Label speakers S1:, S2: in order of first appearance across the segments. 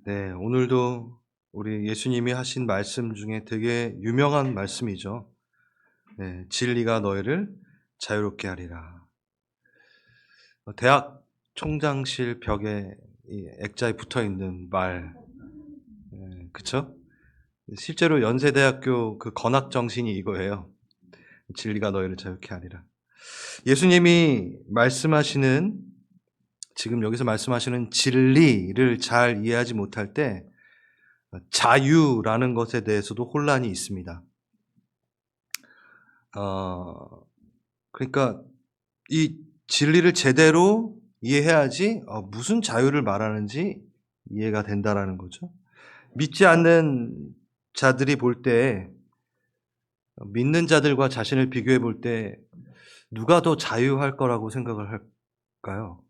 S1: 네, 오늘도 우리 예수님이 하신 말씀 중에 되게 유명한 말씀이죠. 네, 진리가 너희를 자유롭게 하리라. 대학 총장실 벽에 이 액자에 붙어 있는 말, 그쵸? 실제로 연세대학교 그 건학 정신이 이거예요. 진리가 너희를 자유롭게 하리라. 예수님이 말씀하시는, 지금 여기서 말씀하시는 진리를 잘 이해하지 못할 때 자유라는 것에 대해서도 혼란이 있습니다. 그러니까 이 진리를 제대로 이해해야지 무슨 자유를 말하는지 이해가 된다라는 거죠. 믿지 않는 자들이 볼 때, 믿는 자들과 자신을 비교해 볼 때 누가 더 자유할 거라고 생각을 할까요?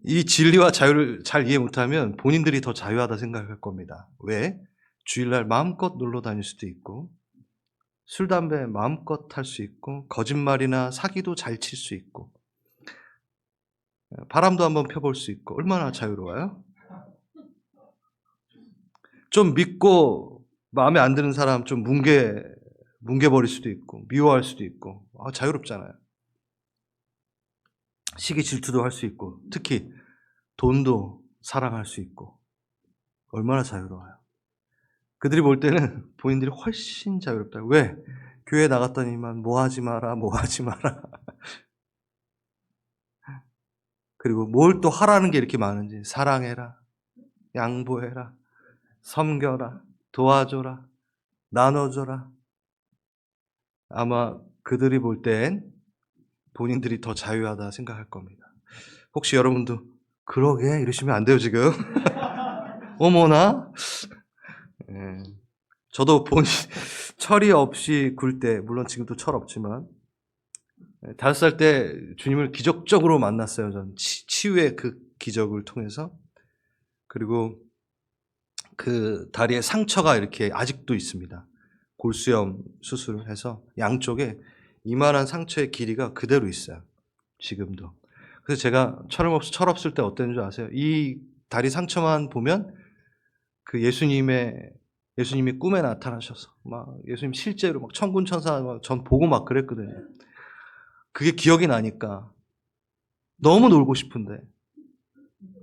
S1: 이 진리와 자유를 잘 이해 못하면 본인들이 더 자유하다 생각할 겁니다. 왜? 주일날 마음껏 놀러 다닐 수도 있고, 술, 담배 마음껏 할 수 있고, 거짓말이나 사기도 잘 칠 수 있고, 바람도 한번 펴볼 수 있고, 얼마나 자유로워요? 좀 믿고 마음에 안 드는 사람 좀 뭉개버릴 수도 있고, 미워할 수도 있고, 자유롭잖아요. 시기 질투도 할 수 있고, 특히 돈도 사랑할 수 있고, 얼마나 자유로워요. 그들이 볼 때는 본인들이 훨씬 자유롭다. 왜? 교회 나갔더니만 뭐 하지 마라, 뭐 하지 마라. 그리고 뭘 또 하라는 게 이렇게 많은지, 사랑해라, 양보해라, 섬겨라, 도와줘라, 나눠줘라. 아마 그들이 볼 땐 본인들이 더 자유하다 생각할 겁니다. 혹시 여러분도 그러게 이러시면 안 돼요 지금. 어머나. 예. 저도 철이 없이 굴 때, 물론 지금도 철 없지만 5살 때 주님을 기적적으로 만났어요. 전 치유의 그 기적을 통해서. 그리고 그 다리에 상처가 이렇게 아직도 있습니다. 골수염 수술을 해서 양쪽에 이만한 상처의 길이가 그대로 있어요. 지금도. 그래서 제가 철 없을 때 어땠는 줄 아세요? 이 다리 상처만 보면 그 예수님이 꿈에 나타나셔서 막 예수님 실제로 막 천군 천사 막 전 보고 막 그랬거든요. 그게 기억이 나니까 너무 놀고 싶은데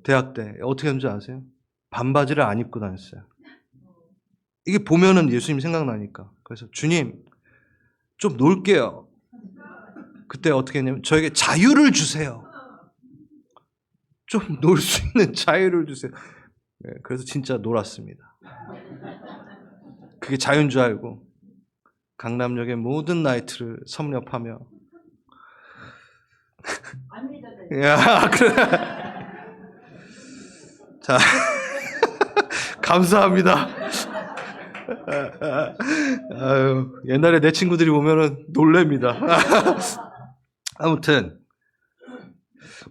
S1: 대학 때 어떻게 했는지 아세요? 반바지를 안 입고 다녔어요. 이게 보면은 예수님 생각나니까. 그래서 주님 좀 놀게요. 그때 어떻게 했냐면 저에게 자유를 주세요. 좀 놀 수 있는 자유를 주세요. 네, 그래서 진짜 놀았습니다. 그게 자유인 줄 알고 강남역의 모든 나이트를 섭렵하며 야, 그래. 자, 감사합니다. 아유, 옛날에 내 친구들이 보면은 놀랍니다. 아무튼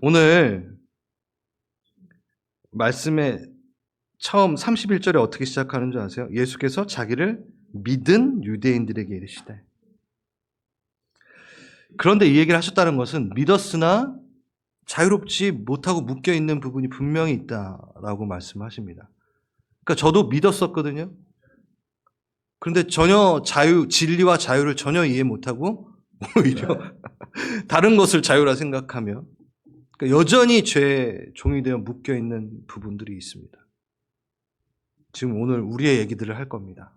S1: 오늘 말씀의 처음 31절에 어떻게 시작하는 줄 아세요? 예수께서 자기를 믿은 유대인들에게 이르시되. 그런데 이 얘기를 하셨다는 것은 믿었으나 자유롭지 못하고 묶여있는 부분이 분명히 있다라고 말씀하십니다. 그러니까 저도 믿었었거든요. 그런데 전혀 진리와 자유를 전혀 이해 못하고 오히려 다른 것을 자유라 생각하며 그러니까 여전히 죄의 종이 되어 묶여있는 부분들이 있습니다. 지금 오늘 우리의 얘기들을 할 겁니다.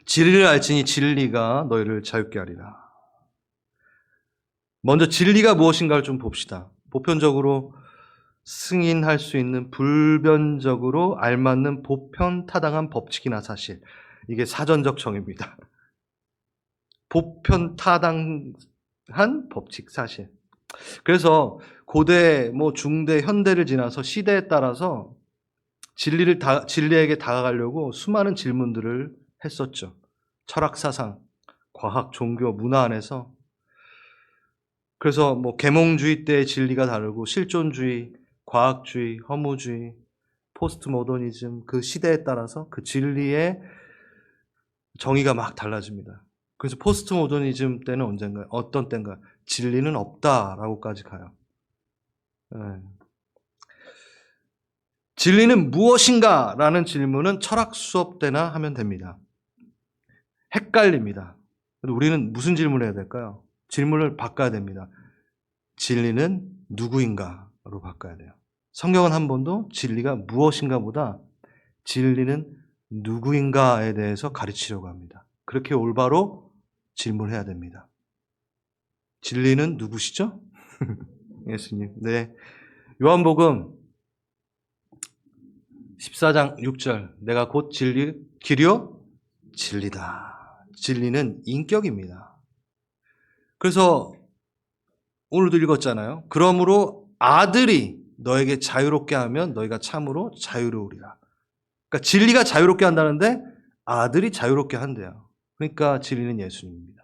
S1: 진리를 알지니 진리가 너희를 자유케 하리라. 먼저 진리가 무엇인가를 좀 봅시다. 보편적으로 승인할 수 있는 불변적으로 알맞는 보편타당한 법칙이나 사실. 이게 사전적 정의입니다. 보편타당한 법칙, 사실. 그래서 고대, 중대, 현대를 지나서 시대에 따라서 진리에게 다가가려고 수많은 질문들을 했었죠. 철학, 사상, 과학, 종교, 문화 안에서. 그래서 계몽주의 때의 진리가 다르고 실존주의, 과학주의, 허무주의, 포스트 모더니즘 그 시대에 따라서 그 진리의 정의가 막 달라집니다. 그래서 포스트 모더니즘 때는 언젠가 어떤 때인가 진리는 없다라고까지 가요. 예. 진리는 무엇인가? 라는 질문은 철학 수업 때나 하면 됩니다. 헷갈립니다. 우리는 무슨 질문을 해야 될까요? 질문을 바꿔야 됩니다. 진리는 누구인가로 바꿔야 돼요. 성경은 한 번도 진리가 무엇인가 보다 진리는 누구인가에 대해서 가르치려고 합니다. 그렇게 올바로 질문해야 됩니다. 진리는 누구시죠? 예수님. 네. 요한복음 14장 6절. 내가 곧 길이요 진리다. 진리는 인격입니다. 그래서 오늘도 읽었잖아요. 그러므로 아들이 너에게 자유롭게 하면 너희가 참으로 자유로우리라. 그러니까 진리가 자유롭게 한다는데 아들이 자유롭게 한대요. 그러니까 진리는 예수님입니다.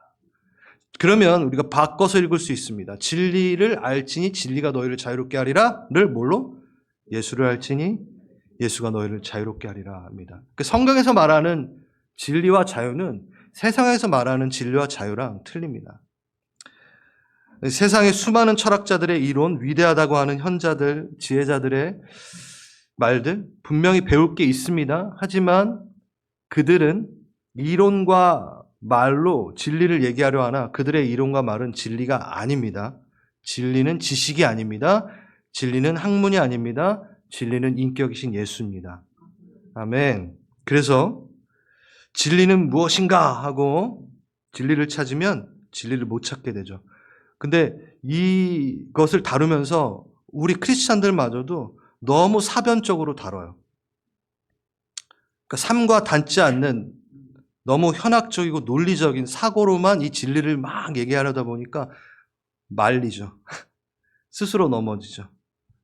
S1: 그러면 우리가 바꿔서 읽을 수 있습니다. 진리를 알지니 진리가 너희를 자유롭게 하리라를 뭘로? 예수를 알지니 예수가 너희를 자유롭게 하리라 합니다. 성경에서 말하는 진리와 자유는 세상에서 말하는 진리와 자유랑 틀립니다. 세상의 수많은 철학자들의 이론, 위대하다고 하는 현자들, 지혜자들의 말들 분명히 배울 게 있습니다. 하지만 그들은 이론과 말로 진리를 얘기하려 하나 그들의 이론과 말은 진리가 아닙니다. 진리는 지식이 아닙니다. 진리는 학문이 아닙니다. 진리는 인격이신 예수입니다. 아멘. 그래서 진리는 무엇인가 하고 진리를 찾으면 진리를 못 찾게 되죠. 근데 이것을 다루면서 우리 크리스찬들마저도 너무 사변적으로 다뤄요. 그러니까 삶과 닿지 않는 너무 현학적이고 논리적인 사고로만 이 진리를 막 얘기하려다 보니까 말리죠. 스스로 넘어지죠.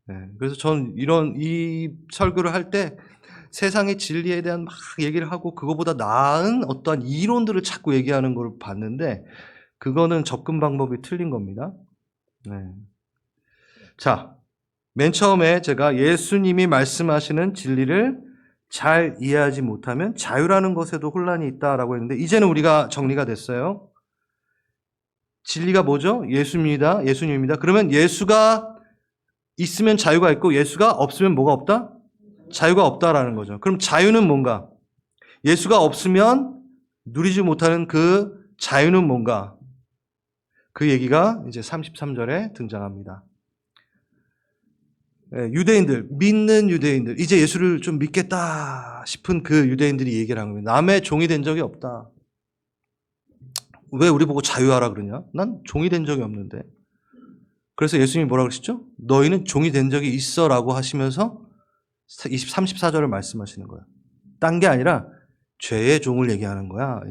S1: 네, 그래서 저는 이 설교를 할 때 세상의 진리에 대한 막 얘기를 하고 그거보다 나은 어떠한 이론들을 자꾸 얘기하는 걸 봤는데 그거는 접근 방법이 틀린 겁니다. 네. 자, 맨 처음에 제가 예수님이 말씀하시는 진리를 잘 이해하지 못하면 자유라는 것에도 혼란이 있다라고 했는데 이제는 우리가 정리가 됐어요. 진리가 뭐죠? 예수입니다. 예수님입니다. 그러면 예수가 있으면 자유가 있고 예수가 없으면 뭐가 없다? 자유가 없다라는 거죠. 그럼 자유는 뭔가? 예수가 없으면 누리지 못하는 그 자유는 뭔가? 그 얘기가 이제 33절에 등장합니다. 유대인들, 믿는 유대인들, 이제 예수를 좀 믿겠다 싶은 그 유대인들이 얘기를 한 겁니다. 남의 종이 된 적이 없다. 왜 우리 보고 자유하라 그러냐? 난 종이 된 적이 없는데. 그래서 예수님이 뭐라고 그러시죠? 너희는 종이 된 적이 있어 라고 하시면서 34절을 말씀하시는 거예요. 딴 게 아니라 죄의 종을 얘기하는 거야.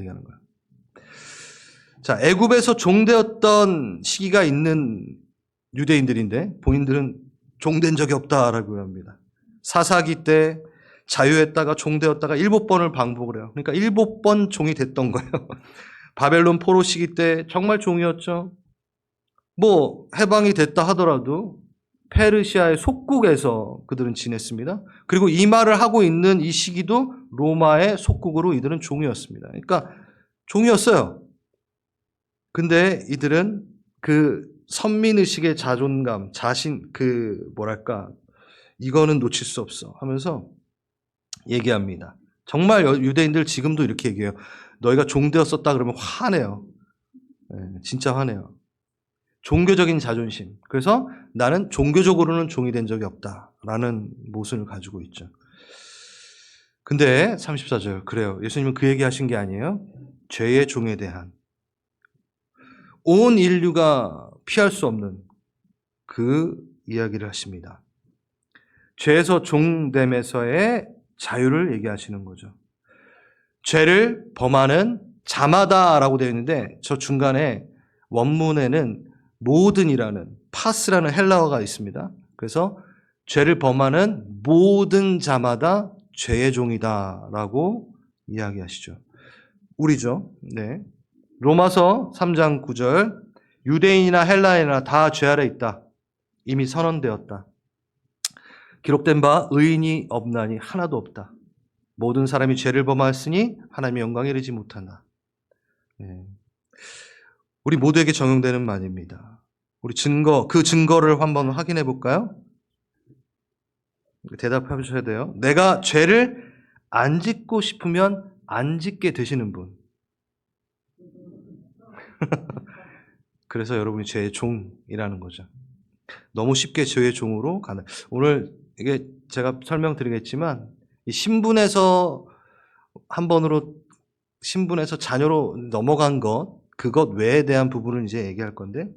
S1: 자, 애굽에서 종되었던 시기가 있는 유대인들인데 본인들은 종된 적이 없다라고 합니다. 사사기 때 자유했다가 종되었다가 7번을 반복을 해요. 그러니까 7번 종이 됐던 거예요. 바벨론 포로 시기 때 정말 종이었죠. 뭐 해방이 됐다 하더라도 페르시아의 속국에서 그들은 지냈습니다. 그리고 이 말을 하고 있는 이 시기도 로마의 속국으로 이들은 종이었습니다. 그러니까 종이었어요. 근데 이들은 그 선민의식의 자존감, 자신, 이거는 놓칠 수 없어 하면서 얘기합니다. 정말 유대인들 지금도 이렇게 얘기해요. 너희가 종되었었다 그러면 화내요. 네, 진짜 화내요. 종교적인 자존심. 그래서 나는 종교적으로는 종이 된 적이 없다라는 모순을 가지고 있죠. 근데 34절 그래요. 예수님은 그 얘기하신 게 아니에요. 죄의 종에 대한 온 인류가 피할 수 없는 그 이야기를 하십니다. 죄에서 종됨에서의 자유를 얘기하시는 거죠. 죄를 범하는 자마다라고 되어 있는데 저 중간에 원문에는 모든이라는 파스라는 헬라어가 있습니다. 그래서 죄를 범하는 모든 자마다 죄의 종이다라고 이야기하시죠. 우리죠. 네. 로마서 3장 9절 유대인이나 헬라인이나 다 죄 아래 있다. 이미 선언되었다. 기록된 바 의인이 없나니 하나도 없다. 모든 사람이 죄를 범하였으니 하나님의 영광에 이르지 못한다. 네. 우리 모두에게 적용되는 말입니다. 우리 그 증거를 한번 확인해 볼까요? 대답해 주셔야 돼요. 내가 죄를 안 짓고 싶으면 안 짓게 되시는 분. 그래서 여러분이 죄의 종이라는 거죠. 너무 쉽게 죄의 종으로 가는. 오늘 이게 제가 설명드리겠지만 이 신분에서 한 번으로 신분에서 자녀로 넘어간 것, 그것 외에 대한 부분을 이제 얘기할 건데,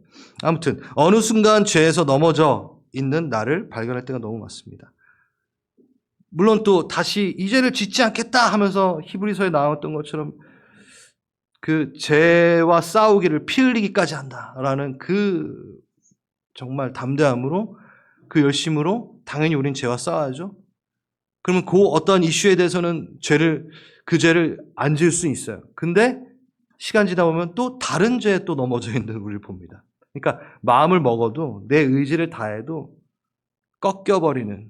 S1: 아무튼 어느 순간 죄에서 넘어져 있는 나를 발견할 때가 너무 많습니다. 물론 또 다시 이 죄를 짓지 않겠다 하면서 히브리서에 나왔던 것처럼 그 죄와 싸우기를 피 흘리기까지 한다라는 그 정말 담대함으로, 그 열심으로 당연히 우린 죄와 싸워야죠. 그러면 그 어떤 이슈에 대해서는 그 죄를 안 지을 수 있어요. 근데 시간 지나 보면 또 다른 죄에 또 넘어져 있는 우리를 봅니다. 그러니까 마음을 먹어도 내 의지를 다해도 꺾여버리는.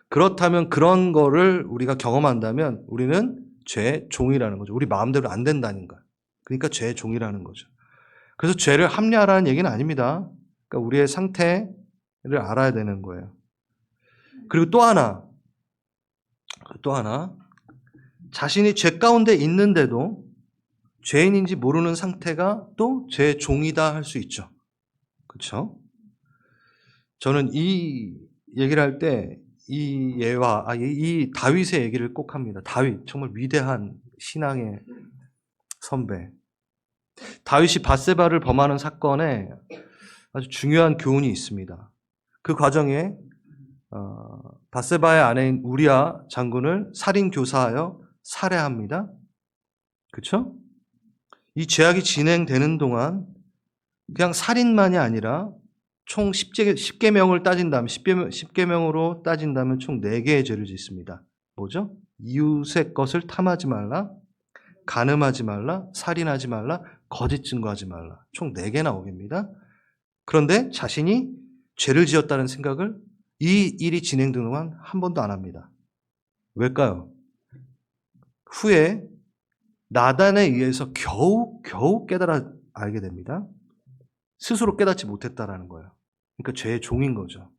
S1: 그렇다면 그런 거를 우리가 경험한다면 우리는 죄의 종이라는 거죠. 우리 마음대로 안 된다는 거예요. 그러니까 죄의 종이라는 거죠. 그래서 죄를 합리화하라는 얘기는 아닙니다. 그러니까 우리의 상태를 알아야 되는 거예요. 그리고 또 하나, 자신이 죄 가운데 있는데도 죄인인지 모르는 상태가 또 죄의 종이다 할 수 있죠. 그렇죠? 저는 이 얘기를 할 때 이 예화, 이 다윗의 얘기를 꼭 합니다. 다윗, 정말 위대한 신앙의 선배. 다윗이 밧세바를 범하는 사건에 아주 중요한 교훈이 있습니다. 그 과정에 밧세바의 아내인 우리아 장군을 살인 교사하여 살해합니다. 그렇죠? 이 죄악이 진행되는 동안 그냥 살인만이 아니라 총 10계명을 따진다면 10계명으로 따진다면 총 4개의 죄를 짓습니다. 뭐죠? 이웃의 것을 탐하지 말라, 간음하지 말라, 살인하지 말라, 거짓 증거하지 말라. 총 4개 나오겠습니다. 그런데 자신이 죄를 지었다는 생각을 이 일이 진행되는 동안 한 번도 안 합니다. 왜일까요? 후에 나단에 의해서 겨우 깨달아 알게 됩니다. 스스로 깨닫지 못했다라는 거예요. 그러니까 죄의 종인 거죠.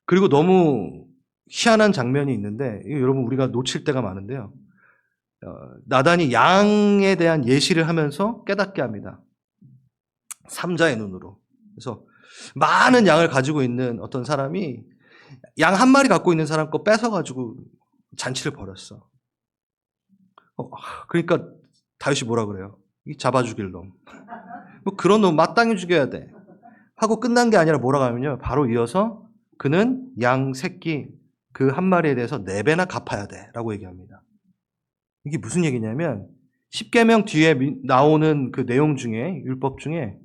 S1: 그리고 너무 희한한 장면이 있는데, 이거 여러분 우리가 놓칠 때가 많은데요. 나단이 양에 대한 예시를 하면서 깨닫게 합니다. 삼자의 눈으로. 그래서 많은 양을 가지고 있는 어떤 사람이 양 한 마리 갖고 있는 사람 거 뺏어가지고 잔치를 벌였어. 그러니까 다윗이 뭐라 그래요? 이 잡아 죽일 놈. 뭐 그런 놈 마땅히 죽여야 돼. 하고 끝난 게 아니라 뭐라고 하면요. 바로 이어서 그는 양 새끼 그 한 마리에 대해서 4배나 갚아야 돼. 라고 얘기합니다. 이게 무슨 얘기냐면 10계명 뒤에 나오는 그 내용 중에, 율법 중에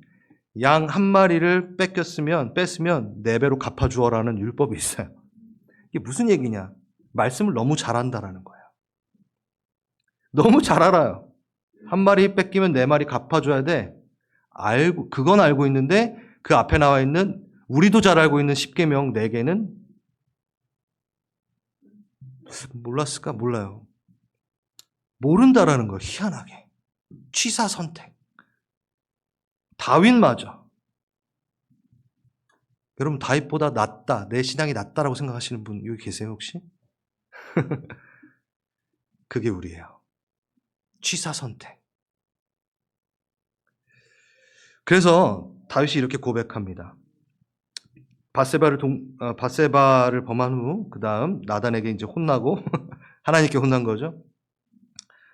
S1: 양 한 마리를 뺏으면 4배로 갚아주어라는 율법이 있어요. 이게 무슨 얘기냐? 말씀을 너무 잘한다라는 거예요. 너무 잘 알아요. 한 마리 뺏기면 4마리 갚아줘야 돼. 그건 알고 있는데 그 앞에 나와 있는 우리도 잘 알고 있는 10계명 4개는 몰랐을까? 몰라요. 모른다라는 걸 희한하게. 취사 선택. 다윗마저. 여러분 다윗보다 낫다. 내 신앙이 낫다라고 생각하시는 분 여기 계세요 혹시? 그게 우리예요. 취사 선택. 그래서 다윗이 이렇게 고백합니다. 밧세바를 범한 후 그 다음 나단에게 이제 혼나고 하나님께 혼난 거죠.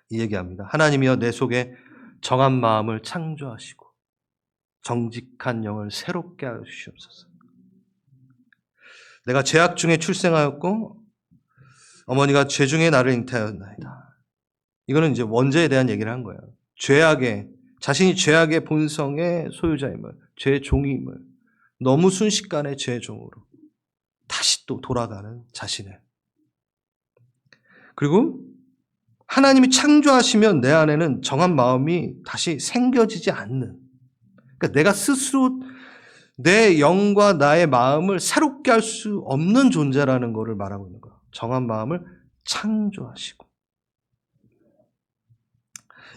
S1: 이 얘기합니다. 하나님이여 내 속에 정한 마음을 창조하시고 정직한 영을 새롭게 하시옵소서. 내가 죄악 중에 출생하였고 어머니가 죄 중에 나를 잉태하였나이다. 이거는 이제 원죄에 대한 얘기를 한 거예요. 자신이 죄악의 본성의 소유자임을, 죄의 종임을 너무 순식간에 죄의 종으로 다시 또 돌아가는 자신을. 그리고 하나님이 창조하시면 내 안에는 정한 마음이 다시 생겨지지 않는. 그러니까 내가 스스로 내 영과 나의 마음을 새롭게 할 수 없는 존재라는 것을 말하고 있는 거예요. 정한 마음을 창조하시고.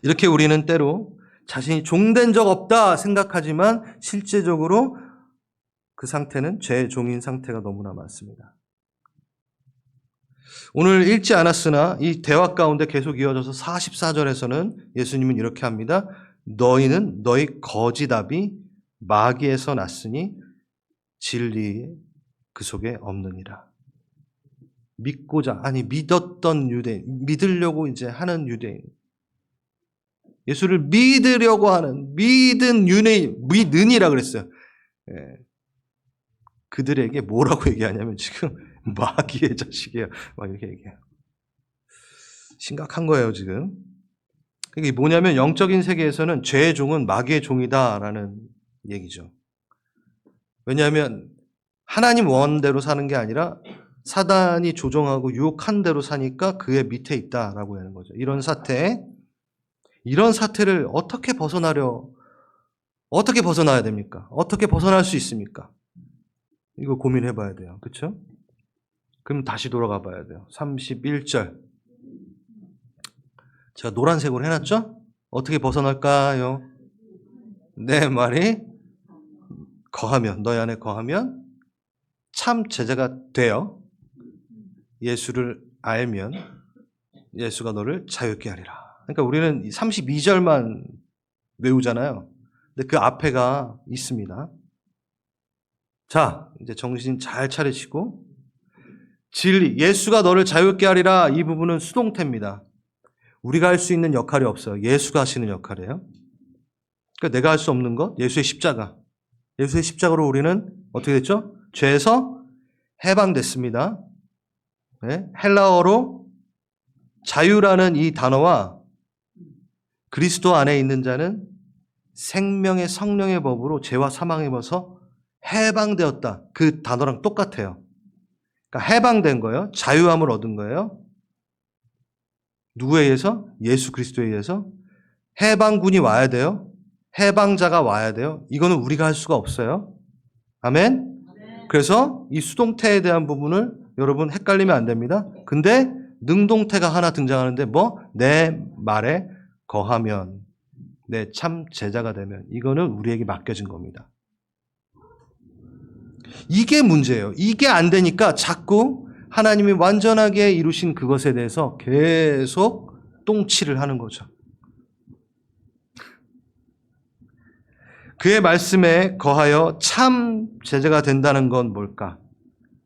S1: 이렇게 우리는 때로 자신이 종된 적 없다 생각하지만 실제적으로 그 상태는 죄의 종인 상태가 너무나 많습니다. 오늘 읽지 않았으나 이 대화 가운데 계속 이어져서 44절에서는 예수님은 이렇게 합니다. 너희는 너희 거짓답이 마귀에서 났으니 진리 그 속에 없느니라. 믿었던 유대인, 믿으려고 이제 하는 유대인, 예수를 믿으려고 하는 믿은 유대인, 믿으니라 그랬어요. 예. 그들에게 뭐라고 얘기하냐면 지금 마귀의 자식이에요. 막 이렇게 얘기해요. 심각한 거예요, 지금. 이게 뭐냐면 영적인 세계에서는 죄의 종은 마귀의 종이다라는 얘기죠. 왜냐하면 하나님 원대로 사는 게 아니라 사단이 조종하고 유혹한 대로 사니까 그의 밑에 있다라고 하는 거죠. 이런 사태를 어떻게 벗어나야 됩니까? 어떻게 벗어날 수 있습니까? 이거 고민해 봐야 돼요. 그렇죠? 그럼 다시 돌아가 봐야 돼요. 31절. 제가 노란색으로 해놨죠? 어떻게 벗어날까요? 내 말이 너희 안에 거하면 참 제자가 되어 예수를 알면 예수가 너를 자유케 하리라. 그러니까 우리는 32절만 외우잖아요. 근데 그 앞에가 있습니다. 자, 이제 정신 잘 차리시고 진리, 예수가 너를 자유케 하리라. 이 부분은 수동태입니다. 우리가 할 수 있는 역할이 없어요. 예수가 하시는 역할이에요. 그러니까 내가 할 수 없는 것, 예수의 십자가. 예수의 십자가로 우리는 어떻게 됐죠? 죄에서 해방됐습니다. 네? 헬라어로 자유라는 이 단어와 그리스도 안에 있는 자는 생명의 성령의 법으로 죄와 사망의 법에서 해방되었다. 그 단어랑 똑같아요. 그러니까 해방된 거예요. 자유함을 얻은 거예요. 누구에 의해서? 예수 그리스도에 의해서. 해방군이 와야 돼요. 해방자가 와야 돼요. 이거는 우리가 할 수가 없어요. 아멘? 그래서 이 수동태에 대한 부분을 여러분 헷갈리면 안 됩니다. 근데 능동태가 하나 등장하는데 내 말에 거하면, 내 참 제자가 되면, 이거는 우리에게 맡겨진 겁니다. 이게 문제예요. 이게 안 되니까 자꾸 하나님이 완전하게 이루신 그것에 대해서 계속 똥치를 하는 거죠. 그의 말씀에 거하여 참 제자가 된다는 건 뭘까?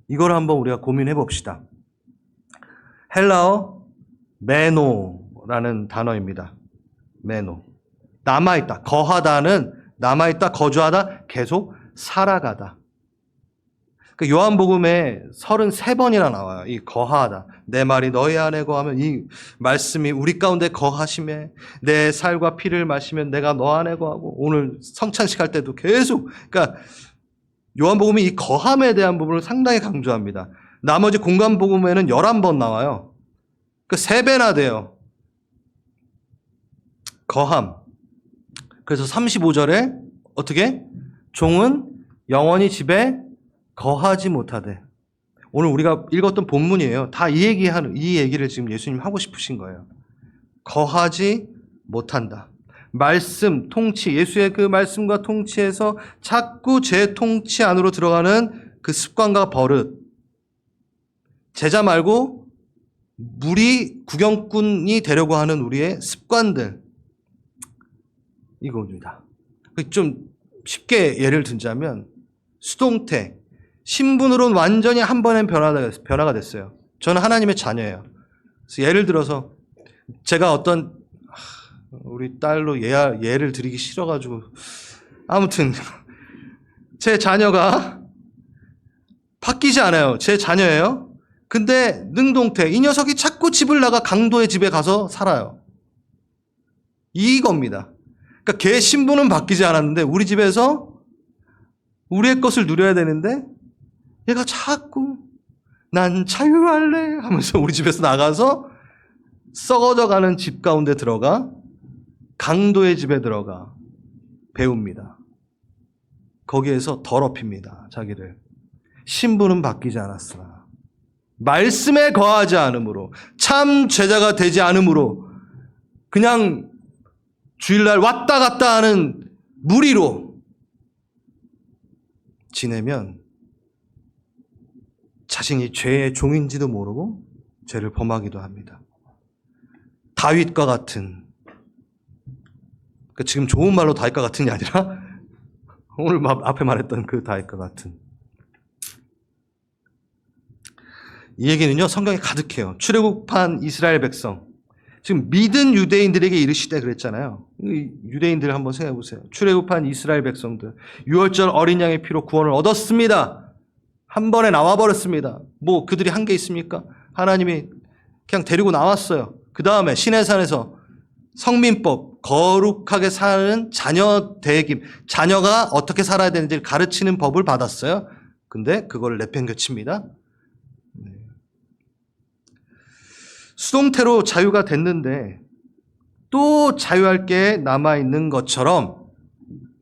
S1: 이걸 한번 우리가 고민해 봅시다. 헬라어 메노라는 단어입니다. 메노. 남아있다. 거하다는 남아있다, 거주하다, 계속 살아가다. 그 요한복음에 33번이나 나와요. 이 거하다. 내 말이 너희 안에 거하면, 이 말씀이 우리 가운데 거하심에 내 살과 피를 마시면 내가 너 안에 거하고, 오늘 성찬식 할 때도 계속, 그러니까 요한복음이 이 거함에 대한 부분을 상당히 강조합니다. 나머지 공간복음에는 11번 나와요. 그 3배나 돼요. 거함. 그래서 35절에 어떻게? 종은 영원히 집에 거하지 못하되. 오늘 우리가 읽었던 본문이에요. 다 이 얘기를 지금 예수님 하고 싶으신 거예요. 거하지 못한다. 말씀, 통치, 예수의 그 말씀과 통치에서 자꾸 제 통치 안으로 들어가는 그 습관과 버릇. 제자 말고 무리 구경꾼이 되려고 하는 우리의 습관들. 이겁니다. 좀 쉽게 예를 들자면 수동태. 신분으로는 완전히 한 번에 변화가 됐어요. 저는 하나님의 자녀예요. 그래서 예를 들어서 제가 우리 딸로 예를 드리기 싫어가지고 아무튼 제 자녀가 바뀌지 않아요. 제 자녀예요. 근데 능동태. 이 녀석이 자꾸 집을 나가 강도의 집에 가서 살아요. 이겁니다. 그러니까 걔 신분은 바뀌지 않았는데 우리 집에서 우리의 것을 누려야 되는데 얘가 자꾸 난 자유할래 하면서 우리 집에서 나가서 썩어져가는 집 가운데 들어가 강도의 집에 들어가 배웁니다. 거기에서 더럽힙니다. 자기를. 신분은 바뀌지 않았으나 말씀에 거하지 않으므로 참 제자가 되지 않으므로 그냥 주일날 왔다 갔다 하는 무리로 지내면 자신이 죄의 종인지도 모르고 죄를 범하기도 합니다. 다윗과 같은, 지금 좋은 말로 다윗과 같은이 아니라 오늘 앞에 말했던 그 다윗과 같은. 이 얘기는요, 성경에 가득해요. 출애굽한 이스라엘 백성, 지금 믿은 유대인들에게 이르시되 그랬잖아요. 유대인들 한번 생각해 보세요. 출애굽한 이스라엘 백성들, 유월절 어린 양의 피로 구원을 얻었습니다. 한 번에 나와버렸습니다. 뭐 그들이 한 게 있습니까? 하나님이 그냥 데리고 나왔어요. 그 다음에 시내산에서 성민법, 거룩하게 사는 자녀 대김, 자녀가 어떻게 살아야 되는지를 가르치는 법을 받았어요. 근데 그걸 내팽개칩니다. 수동태로 자유가 됐는데 또 자유할 게 남아있는 것처럼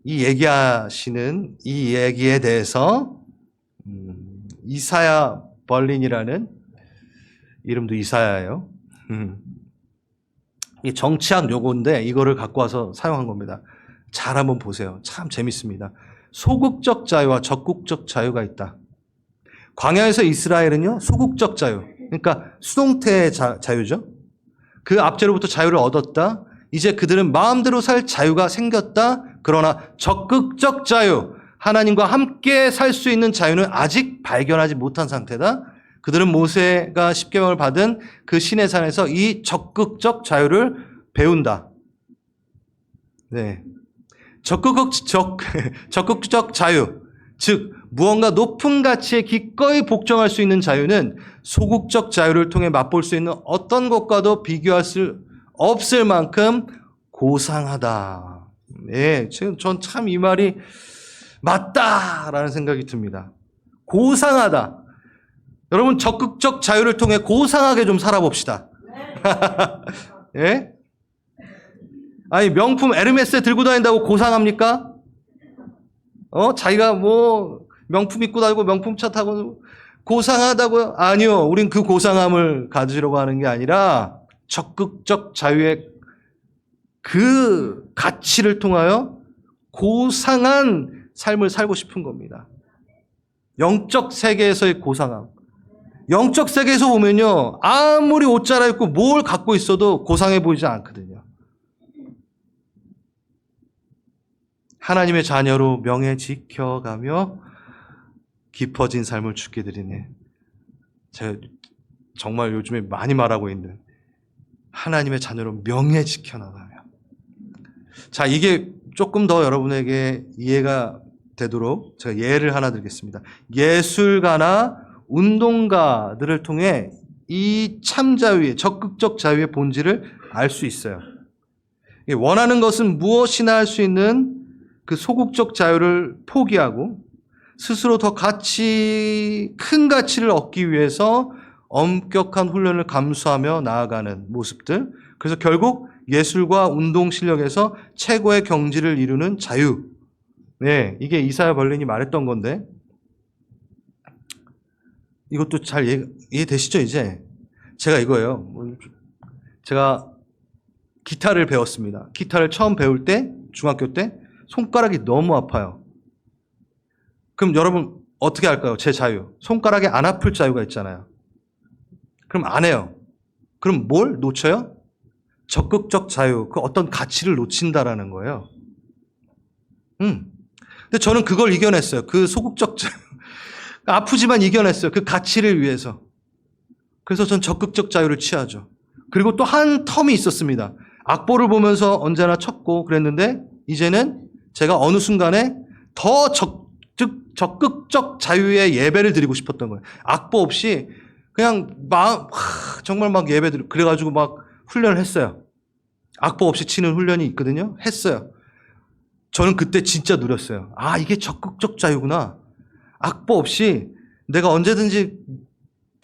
S1: 이 얘기하시는 이 얘기에 대해서 이사야 벌린이라는 이름도 이사야예요. 이 정치학 용어인데 이거를 갖고 와서 사용한 겁니다. 잘 한번 보세요. 참 재밌습니다. 소극적 자유와 적극적 자유가 있다. 광야에서 이스라엘은요, 소극적 자유. 그러니까 수동태의 자유죠. 그 압제로부터 자유를 얻었다. 이제 그들은 마음대로 살 자유가 생겼다. 그러나 적극적 자유, 하나님과 함께 살 수 있는 자유는 아직 발견하지 못한 상태다. 그들은 모세가 십계명을 받은 그 시내산에서 이 적극적 자유를 배운다. 네. 적극적 자유, 즉 무언가 높은 가치에 기꺼이 복종할 수 있는 자유는 소극적 자유를 통해 맛볼 수 있는 어떤 것과도 비교할 수 없을 만큼 고상하다. 네, 전 참 이 말이 맞다라는 생각이 듭니다. 고상하다. 여러분, 적극적 자유를 통해 고상하게 좀 살아봅시다. 예? 아니, 명품 에르메스 들고 다닌다고 고상합니까? 자기가 뭐 명품 입고 다니고 명품 차 타고 고상하다고요? 아니요. 우린 그 고상함을 가지려고 하는 게 아니라 적극적 자유의 그 가치를 통하여 고상한 삶을 살고 싶은 겁니다. 영적 세계에서의 고상함. 영적 세계에서 보면요, 아무리 옷 갈아입고 뭘 갖고 있어도 고상해 보이지 않거든요. 하나님의 자녀로 명예 지켜가며 깊어진 삶을 주께 드리네. 제가 정말 요즘에 많이 말하고 있는 하나님의 자녀로 명예 지켜나가며. 자, 이게 조금 더 여러분에게 이해가 되도록 제가 예를 하나 드리겠습니다. 예술가나 운동가들을 통해 이 참자유의, 적극적 자유의 본질을 알 수 있어요. 원하는 것은 무엇이나 할 수 있는 그 소극적 자유를 포기하고 스스로 더 큰 가치를 얻기 위해서 엄격한 훈련을 감수하며 나아가는 모습들. 그래서 결국 예술과 운동 실력에서 최고의 경지를 이루는 자유. 네, 이게 이사야 벌린이 말했던 건데, 이것도 잘 이해되시죠, 이제? 제가 이거예요. 제가 기타를 배웠습니다. 기타를 처음 배울 때, 중학교 때, 손가락이 너무 아파요. 그럼 여러분, 어떻게 할까요? 제 자유. 손가락이 안 아플 자유가 있잖아요. 그럼 안 해요. 그럼 뭘 놓쳐요? 적극적 자유, 그 어떤 가치를 놓친다라는 거예요. 근데 저는 그걸 이겨냈어요. 그 소극적 자유. 아프지만 이겨냈어요. 그 가치를 위해서. 그래서 전 적극적 자유를 취하죠. 그리고 또 한 텀이 있었습니다. 악보를 보면서 언제나 쳤고 그랬는데 이제는 제가 어느 순간에 더 적극적 자유의 예배를 드리고 싶었던 거예요. 악보 없이 그냥 정말 막 예배 드리고 그래가지고 막 훈련을 했어요. 악보 없이 치는 훈련이 있거든요. 했어요. 저는 그때 진짜 누렸어요. 아, 이게 적극적 자유구나. 악보 없이 내가 언제든지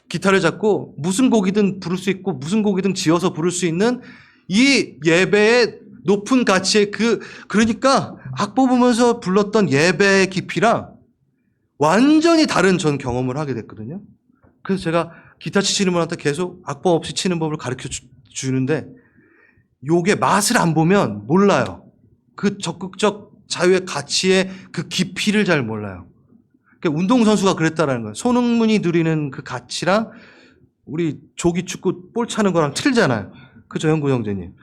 S1: 기타를 잡고 무슨 곡이든 부를 수 있고 무슨 곡이든 지어서 부를 수 있는 이 예배의 높은 가치의 그러니까 악보 보면서 불렀던 예배의 깊이랑 완전히 다른 전 경험을 하게 됐거든요. 그래서 제가 기타 치시는 분한테 계속 악보 없이 치는 법을 가르쳐 주는데 요게 맛을 안 보면 몰라요. 그 적극적 자유의 가치의 그 깊이를 잘 몰라요. 운동선수가 그랬다라는 거예요. 손흥민이 누리는 그 가치랑 우리 조기 축구 볼 차는 거랑 틀리잖아요. 그죠, 형구 형제님?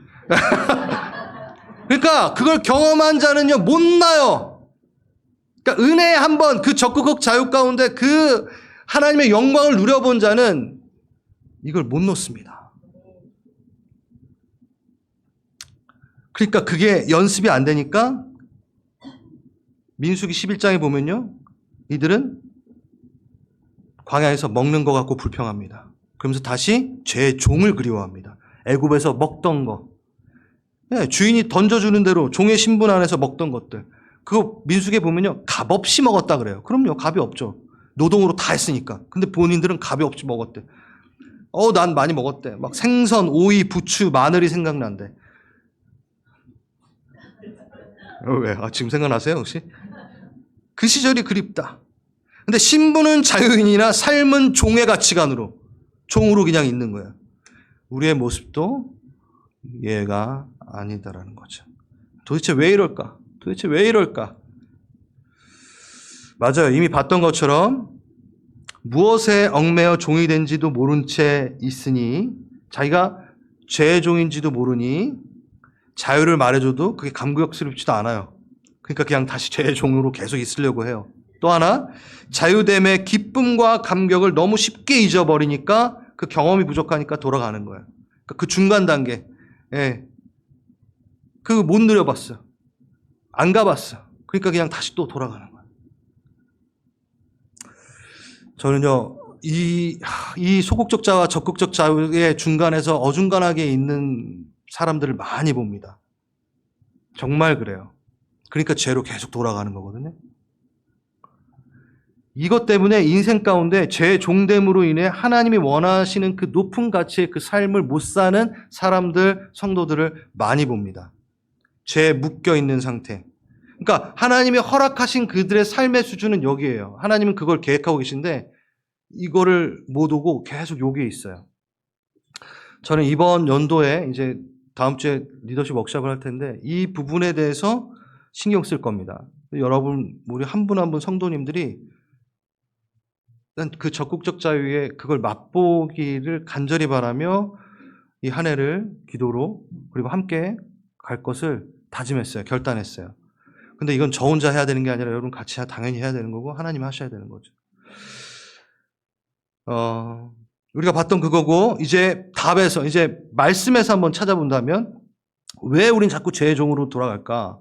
S1: 그러니까 그걸 경험한 자는요, 못 나요. 그러니까 은혜에 한번 그 적극적 자유 가운데 그 하나님의 영광을 누려본 자는 이걸 못 놓습니다. 그러니까 그게 연습이 안 되니까 민수기 11장에 보면요, 이들은 광야에서 먹는 것 같고 불평합니다. 그러면서 다시 죄의 종을 그리워합니다. 애굽에서 먹던 거, 주인이 던져주는 대로 종의 신분 안에서 먹던 것들, 그거 민수기에 보면요, 값없이 먹었다 그래요. 그럼요, 값이 없죠. 노동으로 다 했으니까. 근데 본인들은 값이 없이 먹었대. 난 많이 먹었대. 막 생선, 오이, 부추, 마늘이 생각난대. 왜? 지금 생각나세요, 혹시? 그 시절이 그립다. 근데 신분은 자유인이나 삶은 종의 가치관으로, 종으로 그냥 있는 거예요. 우리의 모습도 얘가 아니다라는 거죠. 도대체 왜 이럴까? 도대체 왜 이럴까? 맞아요. 이미 봤던 것처럼 무엇에 얽매여 종이 된지도 모른 채 있으니, 자기가 죄의 종인지도 모르니 자유를 말해줘도 그게 감격스럽지도 않아요. 그러니까 그냥 다시 죄의 종으로 계속 있으려고 해요. 또 하나, 자유됨의 기쁨과 감격을 너무 쉽게 잊어버리니까 그 경험이 부족하니까 돌아가는 거예요. 그러니까 그 중간 단계, 그거 못 누려봤어. 안 가봤어. 그러니까 그냥 다시 또 돌아가는 거예요. 저는요, 이 소극적 자와 적극적 자의 중간에서 어중간하게 있는 사람들을 많이 봅니다. 정말 그래요. 그러니까 죄로 계속 돌아가는 거거든요. 이것 때문에 인생 가운데 죄의 종됨으로 인해 하나님이 원하시는 그 높은 가치의 그 삶을 못 사는 사람들, 성도들을 많이 봅니다. 죄에 묶여 있는 상태. 그러니까 하나님이 허락하신 그들의 삶의 수준은 여기에요. 하나님은 그걸 계획하고 계신데 이거를 못 오고 계속 여기에 있어요. 저는 이번 연도에 이제 다음 주에 리더십 워크숍을 할 텐데 이 부분에 대해서 신경 쓸 겁니다. 여러분, 우리 한 분 한 분 성도님들이 그 적극적 자유에 그걸 맛보기를 간절히 바라며 이 한 해를 기도로 그리고 함께 갈 것을 다짐했어요. 결단했어요. 근데 이건 저 혼자 해야 되는 게 아니라 여러분 같이 당연히 해야 되는 거고 하나님이 하셔야 되는 거죠. 우리가 봤던 그거고 이제 답에서 이제 말씀에서 한번 찾아본다면 왜 우린 자꾸 죄의 종으로 돌아갈까?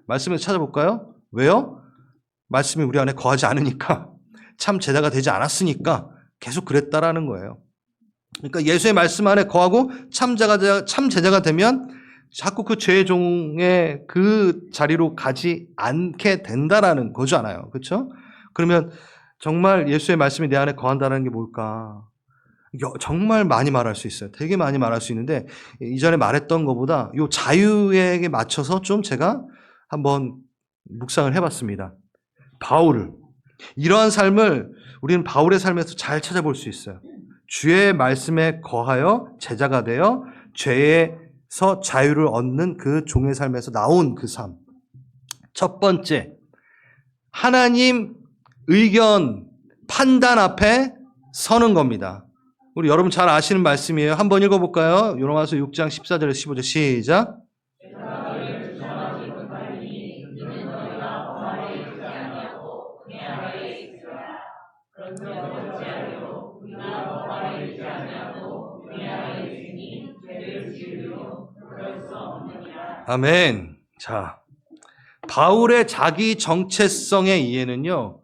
S1: 말씀에서 찾아볼까요? 왜요? 말씀이 우리 안에 거하지 않으니까, 참 제자가 되지 않았으니까 계속 그랬다라는 거예요. 그러니까 예수의 말씀 안에 거하고 참 제자가 되면 자꾸 그 죄의 종의 그 자리로 가지 않게 된다라는 거잖아요. 그렇죠? 그러면 정말 예수의 말씀이 내 안에 거한다는 게 뭘까? 정말 많이 말할 수 있어요. 되게 많이 말할 수 있는데 이전에 말했던 것보다 이 자유에 맞춰서 좀 제가 한번 묵상을 해봤습니다. 바울, 이러한 삶을 우리는 바울의 삶에서 잘 찾아볼 수 있어요. 주의 말씀에 거하여 제자가 되어 죄에서 자유를 얻는 그 종의 삶에서 나온 그 삶. 첫 번째, 하나님 의견, 판단 앞에 서는 겁니다. 우리 여러분 잘 아시는 말씀이에요. 한번 읽어볼까요? 로마서 6장 14절에서 15절 시작. 아멘. 자, 바울의 자기 정체성의 이해는요,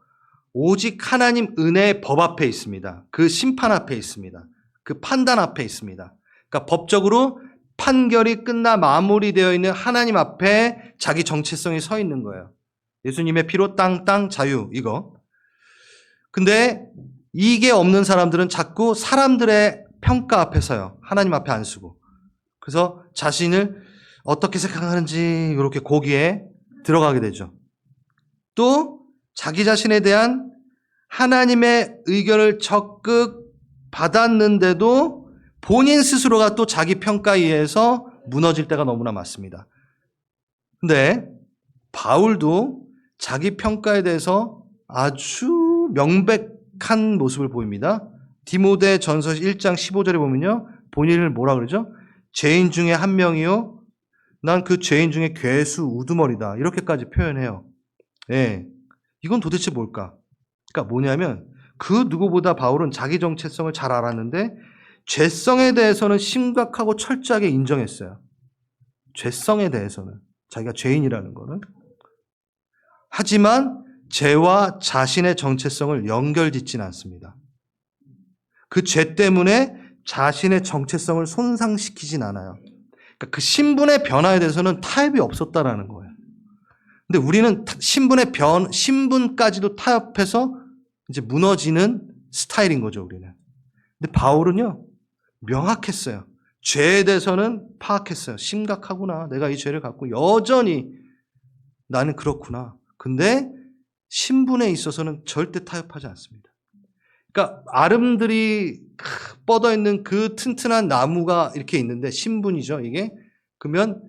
S1: 오직 하나님 은혜의 법 앞에 있습니다. 그 심판 앞에 있습니다. 그 판단 앞에 있습니다. 그러니까 법적으로 판결이 끝나 마무리되어 있는 하나님 앞에 자기 정체성이 서 있는 거예요. 예수님의 피로 땅 자유, 이거. 근데 이게 없는 사람들은 자꾸 사람들의 평가 앞에 서요. 하나님 앞에 안 서고. 그래서 자신을 어떻게 생각하는지 이렇게 거기에 들어가게 되죠. 또 자기 자신에 대한 하나님의 의견을 적극 받았는데도 본인 스스로가 또 자기 평가에 의해서 무너질 때가 너무나 많습니다. 근데 바울도 자기 평가에 대해서 아주 명백한 모습을 보입니다. 디모데 전서 1장 15절에 보면요. 본인을 뭐라 그러죠? 죄인 중에 한 명이요. 난 그 죄인 중에 괴수 우두머리다. 이렇게까지 표현해요. 예. 이건 도대체 뭘까? 그러니까 뭐냐면 그 누구보다 바울은 자기 정체성을 잘 알았는데 죄성에 대해서는 심각하고 철저하게 인정했어요. 죄성에 대해서는. 자기가 죄인이라는 거는. 하지만 죄와 자신의 정체성을 연결짓지는 않습니다. 그 죄 때문에 자신의 정체성을 손상시키진 않아요. 그러니까 그 신분의 변화에 대해서는 타협이 없었다라는 거예요. 근데 우리는 신분까지도 타협해서 이제 무너지는 스타일인 거죠, 우리는. 근데 바울은요, 명확했어요. 죄에 대해서는 파악했어요. 심각하구나. 내가 이 죄를 갖고 여전히 나는 그렇구나. 근데 신분에 있어서는 절대 타협하지 않습니다. 그러니까 아름들이 뻗어 있는 그 튼튼한 나무가 이렇게 있는데 신분이죠, 이게. 그러면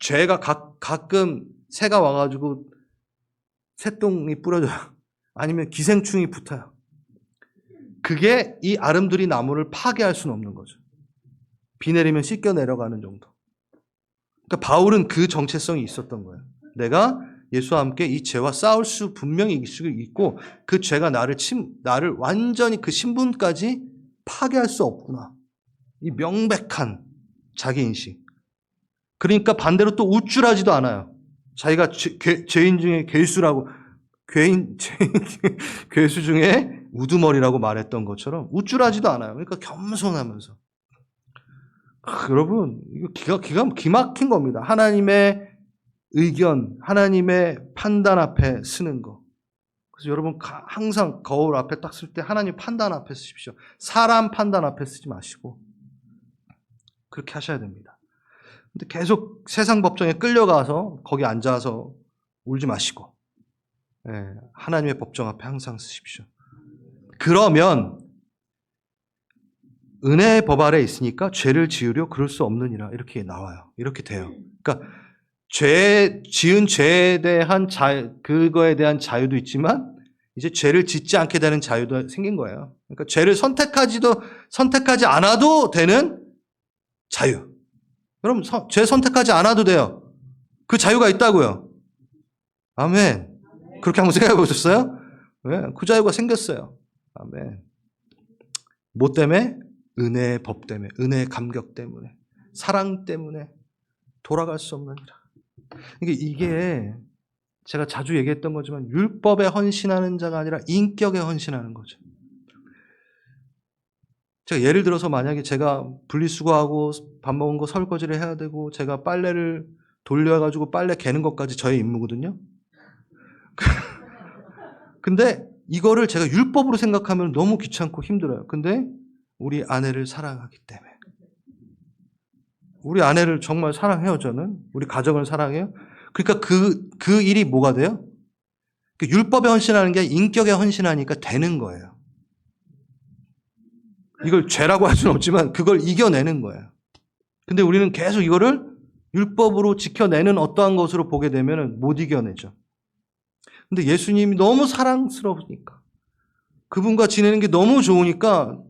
S1: 죄가 가끔 새가 와가지고 새똥이 뿌려져요. 아니면 기생충이 붙어요. 그게 이 아름드리 나무를 파괴할 수는 없는 거죠. 비 내리면 씻겨 내려가는 정도. 그러니까 바울은 그 정체성이 있었던 거예요. 내가 예수와 함께 이 죄와 싸울 수 분명히 있고 그 죄가 나를 완전히 그 신분까지 파괴할 수 없구나. 이 명백한 자기인식. 그러니까 반대로 또 우쭐하지도 않아요. 자기가 죄인 중에 괴수라고 괴수 중에 우두머리라고 말했던 것처럼 우쭐하지도 않아요. 그러니까 겸손하면서. 여러분 이거 기막힌 겁니다. 하나님의 의견, 하나님의 판단 앞에 쓰는 거. 그래서 여러분 항상 거울 앞에 딱 쓸 때 하나님 판단 앞에 쓰십시오. 사람 판단 앞에 쓰지 마시고 그렇게 하셔야 됩니다. 근데 계속 세상 법정에 끌려가서 거기 앉아서 울지 마시고 하나님의 법정 앞에 항상 쓰십시오. 그러면 은혜의 법 아래 있으니까 죄를 지으려 그럴 수 없느니라 이렇게 나와요. 이렇게 돼요. 그러니까 지은 죄에 대한 그거에 대한 자유도 있지만 이제 죄를 짓지 않게 되는 자유도 생긴 거예요. 그러니까 죄를 선택하지 않아도 되는 자유. 여러분 죄 선택하지 않아도 돼요. 그 자유가 있다고요. 아멘. 그렇게 한번 생각해 보셨어요? 네, 그 자유가 생겼어요. 아멘. 뭐 때문에? 은혜의 법 때문에, 은혜의 감격 때문에, 사랑 때문에 돌아갈 수 없느니라. 이게 제가 자주 얘기했던 거지만 율법에 헌신하는 자가 아니라 인격에 헌신하는 거죠. 제가 예를 들어서 만약에 제가 분리수거하고 밥 먹은 거 설거지를 해야 되고 제가 빨래를 돌려가지고 빨래 개는 것까지 저의 임무거든요. 근데 이거를 제가 율법으로 생각하면 너무 귀찮고 힘들어요. 근데 우리 아내를 사랑하기 때문에. 우리 아내를 정말 사랑해요, 저는. 우리 가정을 사랑해요. 그러니까 그 일이 뭐가 돼요? 율법에 헌신하는 게 인격에 헌신하니까 되는 거예요. 이걸 죄라고 할 수는 없지만 그걸 이겨내는 거예요. 근데 우리는 계속 이거를 율법으로 지켜내는 어떠한 것으로 보게 되면 못 이겨내죠. 근데 예수님이 너무 사랑스러우니까 그분과 지내는 게 너무 좋으니까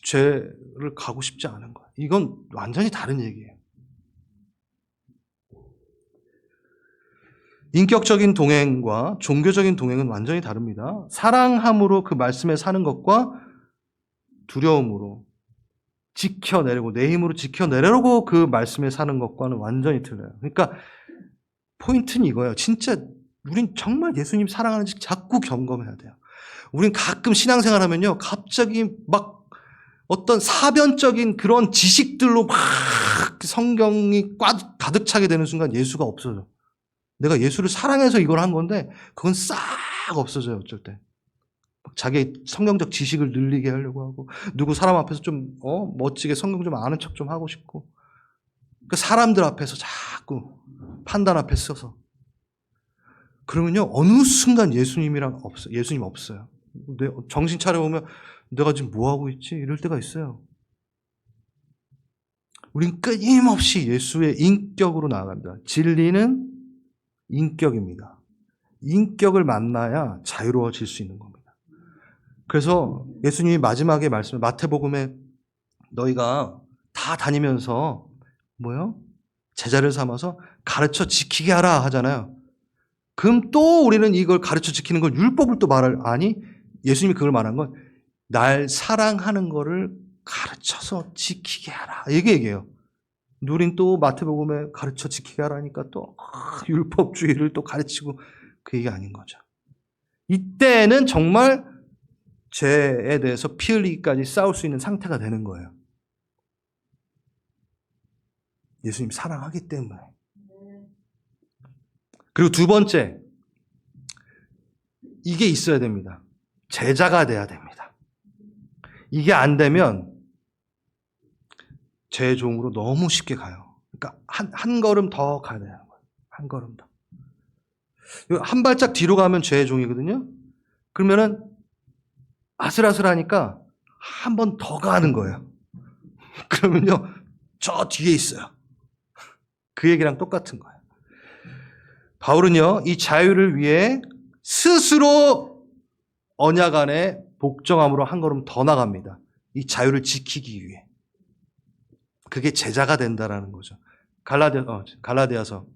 S1: 죄를 가고 싶지 않은 거예요. 이건 완전히 다른 얘기예요. 인격적인 동행과 종교적인 동행은 완전히 다릅니다. 사랑함으로 그 말씀에 사는 것과 두려움으로 지켜내려고 내 힘으로 지켜내려고 그 말씀에 사는 것과는 완전히 틀려요. 그러니까 포인트는 이거예요. 진짜 우린 정말 예수님 사랑하는지 자꾸 점검해야 돼요. 우린 가끔 신앙생활 하면요. 갑자기 막 어떤 사변적인 그런 지식들로 막 성경이 가득 차게 되는 순간 예수가 없어져. 내가 예수를 사랑해서 이걸 한 건데 그건 싹 없어져요. 어쩔 때. 자기 성경적 지식을 늘리게 하려고 하고 누구 사람 앞에서 좀 멋지게 성경 좀 아는 척 좀 하고 싶고 그 사람들 앞에서 자꾸 판단 앞에 서서 그러면요 어느 순간 예수님 없어요. 정신 차려보면 내가 지금 뭐 하고 있지? 이럴 때가 있어요. 우린 끊임없이 예수의 인격으로 나아갑니다. 진리는 인격입니다. 인격을 만나야 자유로워질 수 있는 겁니다. 그래서 예수님이 마지막에 말씀, 마태복음에 너희가 다 다니면서 뭐요? 제자를 삼아서 가르쳐 지키게 하라 하잖아요. 그럼 또 우리는 이걸 가르쳐 지키는 걸 율법을 또 말을, 아니, 예수님이 그걸 말한 건 날 사랑하는 거를 가르쳐서 지키게 하라. 이게 얘기해요. 우린 또 마태복음에 가르쳐 지키게 하라니까 또 율법주의를 또 가르치고, 그 얘기 아닌 거죠. 이때는 정말 죄에 대해서 피 흘리기까지 싸울 수 있는 상태가 되는 거예요. 예수님 사랑하기 때문에. 그리고 두 번째, 이게 있어야 됩니다. 제자가 돼야 됩니다. 이게 안 되면 죄의 종으로 너무 쉽게 가요. 그러니까 한 걸음 더 가야 되는 거예요. 한 걸음 더. 한 발짝 뒤로 가면 죄의 종이거든요. 그러면은 아슬아슬하니까 한 번 더 가는 거예요. 그러면요, 저 뒤에 있어요. 그 얘기랑 똑같은 거예요. 바울은요, 이 자유를 위해 스스로 언약 안에 복종함으로 한 걸음 더 나갑니다. 이 자유를 지키기 위해. 그게 제자가 된다라는 거죠. 갈라디아서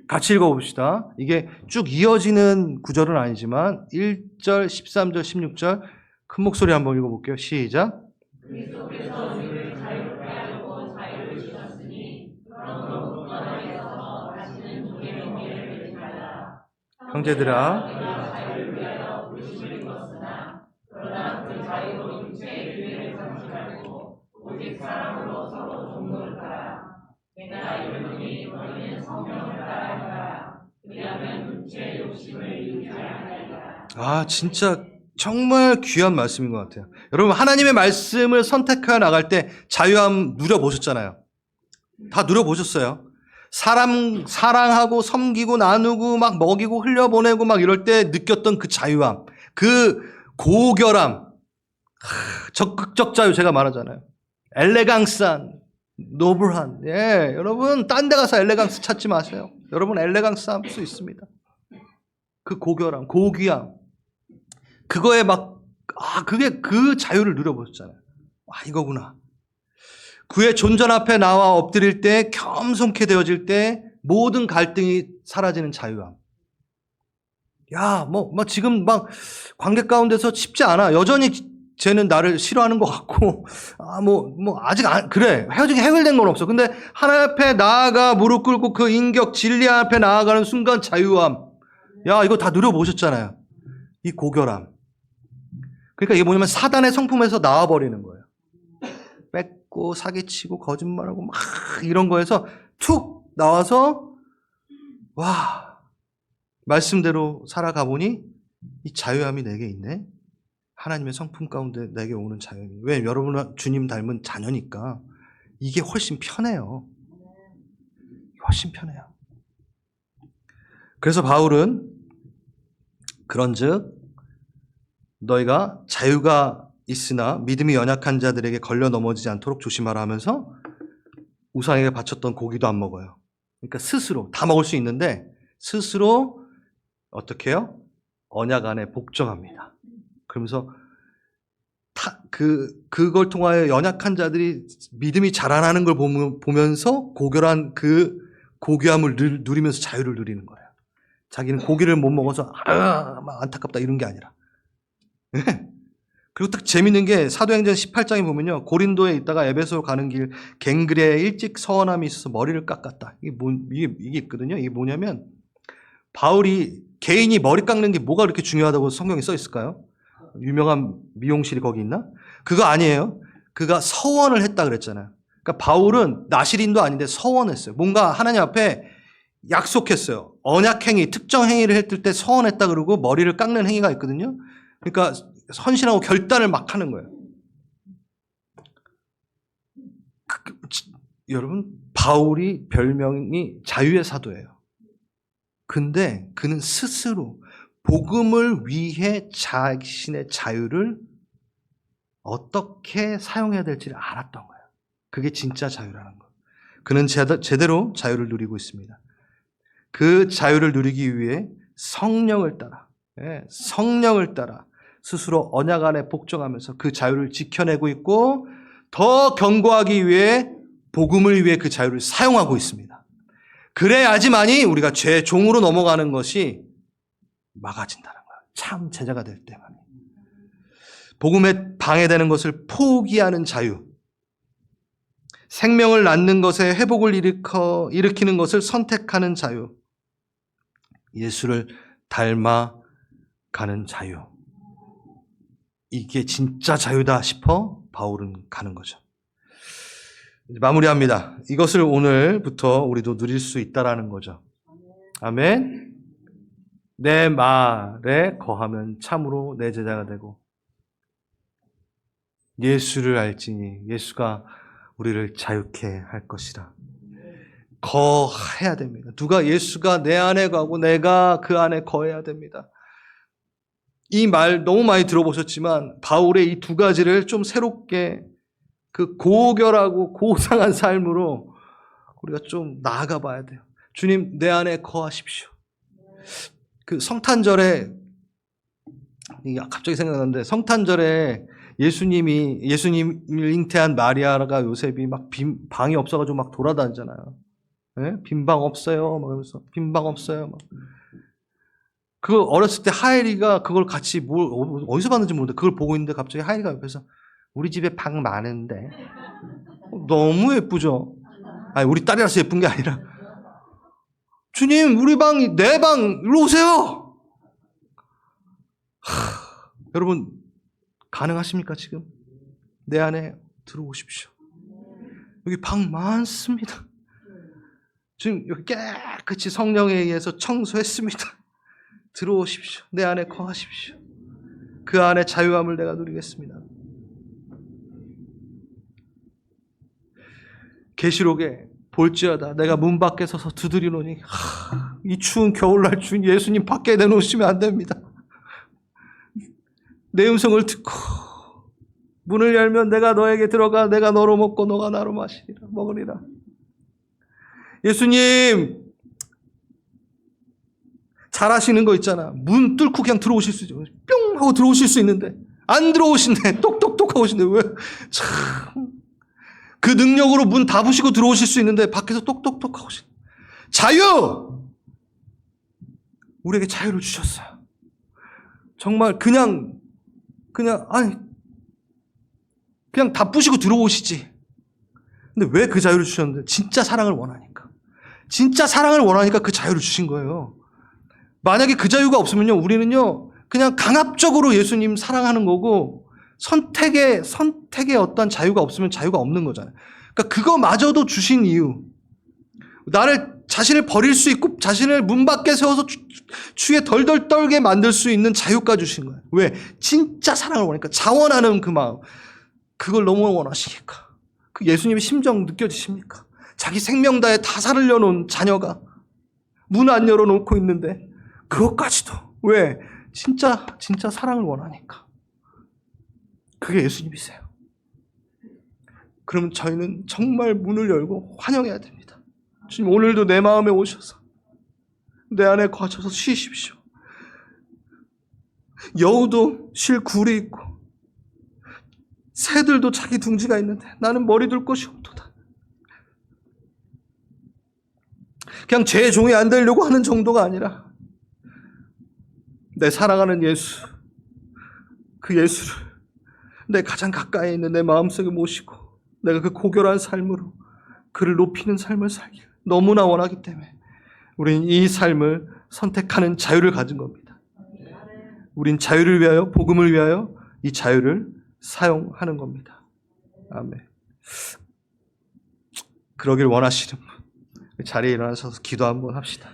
S1: 같이 읽어봅시다. 이게 쭉 이어지는 구절은 아니지만 1절, 13절, 16절 큰 목소리 한번 읽어볼게요. 시작. 그리스도께서 우리를 자유롭게 하려고 자유를 주셨으니 그러므로 무관하여서 다시는 종의 명예를 배지 말라. 형제들아, 자유를 위하여 부르심을 입었으나 그러나 그 자유로 육체의 유예를 삼지 말고 오직 사랑으로 서로 종로를 따라. 내가 이르노니 너희는 성령을 따라 하라. 그리하면 육체의 욕심을 이루지 아니하리라. 아, 진짜 정말 귀한 말씀인 것 같아요. 여러분, 하나님의 말씀을 선택하여 나갈 때 자유함 누려보셨잖아요. 다 누려보셨어요. 사랑하고 섬기고 나누고 막 먹이고 흘려보내고 막 이럴 때 느꼈던 그 자유함, 그 고결함, 적극적 자유 제가 말하잖아요. 엘레강스한, 노블한. 예, 여러분 딴 데 가서 엘레강스 찾지 마세요. 여러분 엘레강스 할 수 있습니다. 그 고결함, 고귀함. 그거에 그게 그 자유를 누려보셨잖아요. 이거구나. 그의 존전 앞에 나와 엎드릴 때, 겸손케 되어질 때, 모든 갈등이 사라지는 자유함. 지금 관계 가운데서 쉽지 않아. 여전히 쟤는 나를 싫어하는 것 같고, 아직 그래. 헤어지기 해결된 건 없어. 근데 하나님 앞에 나아가 무릎 꿇고 그 인격, 진리 앞에 나아가는 순간 자유함. 이거 다 누려보셨잖아요. 이 고결함. 그러니까 이게 뭐냐면 사단의 성품에서 나와버리는 거예요. 뺏고 사기치고 거짓말하고 막 이런 거에서 툭 나와서 말씀대로 살아가 보니 이 자유함이 내게 있네. 하나님의 성품 가운데 내게 오는 자유함이. 왜? 여러분은 주님 닮은 자녀니까 이게 훨씬 편해요. 훨씬 편해요. 그래서 바울은 그런즉 너희가 자유가 있으나 믿음이 연약한 자들에게 걸려 넘어지지 않도록 조심하라 하면서 우상에게 바쳤던 고기도 안 먹어요. 그러니까 스스로 다 먹을 수 있는데 스스로 어떻게 해요? 언약 안에 복종합니다. 그러면서 그걸 통하여 연약한 자들이 믿음이 자라나는 걸 보면서 고결한 그 고귀함을 누리면서 자유를 누리는 거예요. 자기는 고기를 못 먹어서 막 안타깝다 이런 게 아니라. 그리고 딱 재밌는 게 사도행전 18장에 보면요. 고린도에 있다가 에베소로 가는 길 갱그레에 일찍 서원함이 있어서 머리를 깎았다. 이게 있거든요. 이게 뭐냐면 바울이 개인이 머리 깎는 게 뭐가 그렇게 중요하다고 성경에 써 있을까요? 유명한 미용실이 거기 있나? 그거 아니에요. 그가 서원을 했다 그랬잖아요. 그러니까 바울은 나실인도 아닌데 서원했어요. 뭔가 하나님 앞에 약속했어요. 언약행위, 특정 행위를 했을 때 서원했다 그러고 머리를 깎는 행위가 있거든요. 그러니까 헌신하고 결단을 막 하는 거예요. 여러분, 바울이 별명이 자유의 사도예요. 근데 그는 스스로 복음을 위해 자신의 자유를 어떻게 사용해야 될지를 알았던 거예요. 그게 진짜 자유라는 거. 그는 제대로 자유를 누리고 있습니다. 그 자유를 누리기 위해 성령을 따라 스스로 언약 안에 복종하면서 그 자유를 지켜내고 있고 더 견고하기 위해 복음을 위해 그 자유를 사용하고 있습니다. 그래야지만이 우리가 죄의 종으로 넘어가는 것이 막아진다는 거예요. 참 제자가 될 때만. 복음에 방해되는 것을 포기하는 자유, 생명을 낳는 것에 회복을 일으키는 것을 선택하는 자유, 예수를 닮아가는 자유. 이게 진짜 자유다 싶어 바울은 가는 거죠. 마무리합니다. 이것을 오늘부터 우리도 누릴 수 있다라는 거죠. 아멘. 내 말에 거하면 참으로 내 제자가 되고 예수를 알지니 예수가 우리를 자유케 할 것이라. 거해야 됩니다. 누가 예수가 내 안에 가고 내가 그 안에 거해야 됩니다. 이 말 너무 많이 들어보셨지만 바울의 이 두 가지를 좀 새롭게 그 고결하고 고상한 삶으로 우리가 좀 나아가 봐야 돼요. 주님 내 안에 거하십시오. 그 성탄절에 갑자기 생각났는데 성탄절에 예수님을 잉태한 마리아가 요셉이 막 방이 없어가지고 막 돌아다니잖아요. 네? 빈방 없어요. 막 이러면서 빈방 없어요. 막. 그 어렸을 때 하엘이가 그걸 같이 어디서 봤는지 모르는데 그걸 보고 있는데 갑자기 하엘이가 옆에서 우리 집에 방 많은데 너무 예쁘죠. 아니 우리 딸이라서 예쁜 게 아니라 주님 우리 방이 내 방 일로 오세요. 여러분 가능하십니까 지금? 내 안에 들어오십시오. 여기 방 많습니다. 지금 여기 깨끗이 성령에 의해서 청소했습니다. 들어오십시오. 내 안에 거하십시오. 그 안에 자유함을 내가 누리겠습니다. 계시록에 볼지어다 내가 문 밖에 서서 두드리노니 이 추운 겨울날 주인 예수님 밖에 내놓으시면 안 됩니다. 내 음성을 듣고 문을 열면 내가 너에게 들어가 내가 너로 먹고 너가 나로 먹으리라. 예수님 잘하시는 거 있잖아. 문 뚫고 그냥 들어오실 수 있죠. 뿅 하고 들어오실 수 있는데 안 들어오신대. 똑똑똑 하고 오신대. 왜? 참. 그 능력으로 문 다 부시고 들어오실 수 있는데 밖에서 똑똑똑 하고 오신대. 자유! 우리에게 자유를 주셨어요. 정말 그냥 다 부시고 들어오시지. 근데 왜 그 자유를 주셨는데? 진짜 사랑을 원하니까. 진짜 사랑을 원하니까 그 자유를 주신 거예요. 만약에 그 자유가 없으면요, 우리는요, 그냥 강압적으로 예수님 사랑하는 거고, 선택의 어떤 자유가 없으면 자유가 없는 거잖아요. 그러니까 그거마저도 주신 이유. 자신을 버릴 수 있고, 자신을 문 밖에 세워서 추위에 덜덜 떨게 만들 수 있는 자유까지 주신 거예요. 왜? 진짜 사랑을 원하니까. 자원하는 그 마음. 그걸 너무 원하시니까. 그 예수님의 심정 느껴지십니까? 자기 생명 다해 다 살으려 놓은 자녀가 문 안 열어놓고 있는데 그것까지도 왜? 진짜 사랑을 원하니까. 그게 예수님이세요. 그럼 저희는 정말 문을 열고 환영해야 됩니다. 주님 오늘도 내 마음에 오셔서 내 안에 거쳐서 쉬십시오. 여우도 쉴 굴이 있고 새들도 자기 둥지가 있는데 나는 머리 둘 곳이 없도다. 그냥 제 종이 안 되려고 하는 정도가 아니라 내 사랑하는 예수, 그 예수를 내 가장 가까이 있는 내 마음속에 모시고 내가 그 고결한 삶으로 그를 높이는 삶을 살기를 너무나 원하기 때문에 우리는 이 삶을 선택하는 자유를 가진 겁니다. 우린 자유를 위하여, 복음을 위하여 이 자유를 사용하는 겁니다. 아멘. 그러길 원하시는 분, 자리에 일어나셔서 기도 한번 합시다.